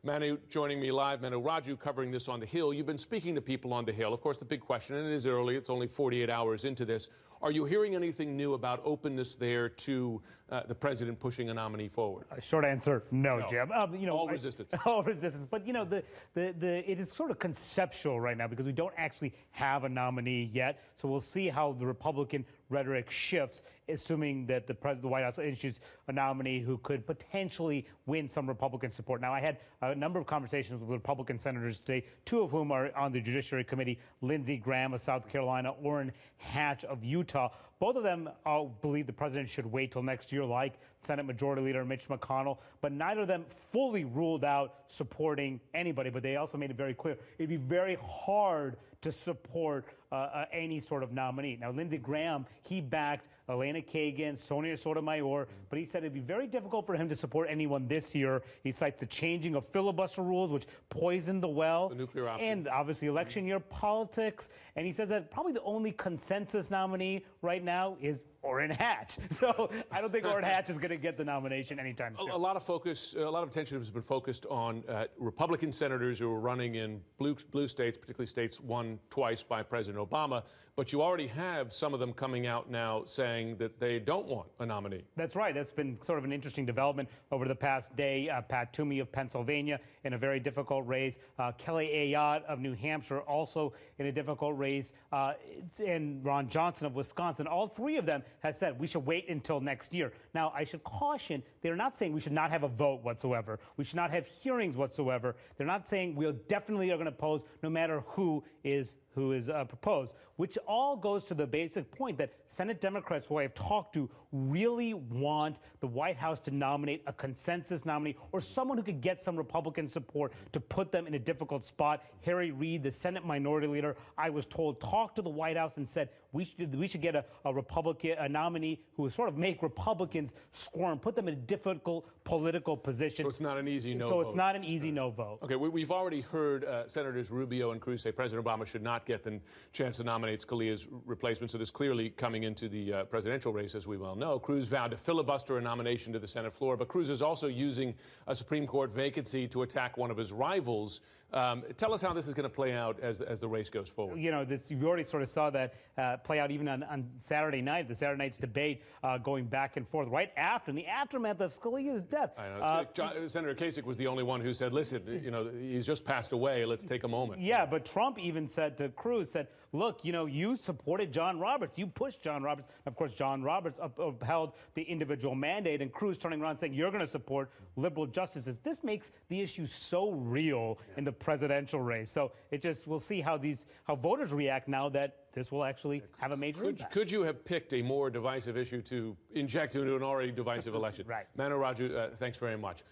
Manu joining me live. Manu Raju covering this on the Hill. You've been speaking to people on the Hill. Of course, the big question, and it is early, it's only 48 hours into this. Are you hearing anything new about openness there to the president pushing a nominee forward? Short answer, no. Jim. All resistance. All resistance. But, it is sort of conceptual right now because we don't actually have a nominee yet. So we'll see how the Republican rhetoric shifts, assuming that the White House issues a nominee who could potentially win some Republican support. Now, I had a number of conversations with Republican senators today, two of whom are on the Judiciary Committee, Lindsey Graham of South Carolina, Orrin Hatch of Utah. Both of them believe the president should wait till next year, like Senate Majority Leader Mitch McConnell, but neither of them fully ruled out supporting anybody. But they also made it very clear it'd be very hard to support any sort of nominee. Now, Lindsey Graham, he backed Elena Kagan, Sonia Sotomayor, but he said it'd be very difficult for him to support anyone this year. He cites the changing of filibuster rules, which poisoned the well, the nuclear option, and obviously election year politics. And he says that probably the only consensus nominee right now is Orrin Hatch. So I don't think Orrin Hatch is going to get the nomination anytime soon. A lot of focus, a lot of attention has been focused on Republican senators who are running in blue states, particularly states won twice by President Obama. But you already have some of them coming out now saying that they don't want a nominee. That's right. That's been sort of an interesting development over the past day. Pat Toomey of Pennsylvania in a very difficult race. Kelly Ayotte of New Hampshire also in a difficult race. And Ron Johnson of Wisconsin. All three of them have said we should wait until next year. Now, I should caution, they're not saying we should not have a vote whatsoever. We should not have hearings whatsoever. They're not saying we definitely are going to oppose no matter who is proposed, which all goes to the basic point that Senate Democrats who I have talked to really want the White House to nominate a consensus nominee or someone who could get some Republican support to put them in a difficult spot. Harry Reid, the Senate Minority Leader, I was told, talked to the White House and said we should get a nominee who would sort of make Republicans squirm, put them in a difficult political position. So it's not an easy no vote. So it's not an easy no vote. Okay, we've already heard Senators Rubio and Cruz say President Obama should not get the chance to nominate Scalia's replacement. So this clearly coming into the presidential race, as we well know. Cruz vowed to filibuster a nomination to the Senate floor, but Cruz is also using a Supreme Court vacancy to attack one of his rivals. Tell us how this is going to play out as the race goes forward. You already sort of saw that play out even on Saturday night, the Saturday night's debate going back and forth right after, in the aftermath of Scalia's death. I know. Senator Kasich was the only one who said, listen, he's just passed away. Let's take a moment. Yeah, but Trump even said to Cruz, look, you supported John Roberts. You pushed John Roberts. Of course, John Roberts upheld the individual mandate, and Cruz turning around saying, you're going to support liberal justices. This makes the issue so real in the presidential race. So we'll see how voters react now that this will actually have a major impact. Could you have picked a more divisive issue to inject into an already divisive election? Right. Manu Raju, thanks very much.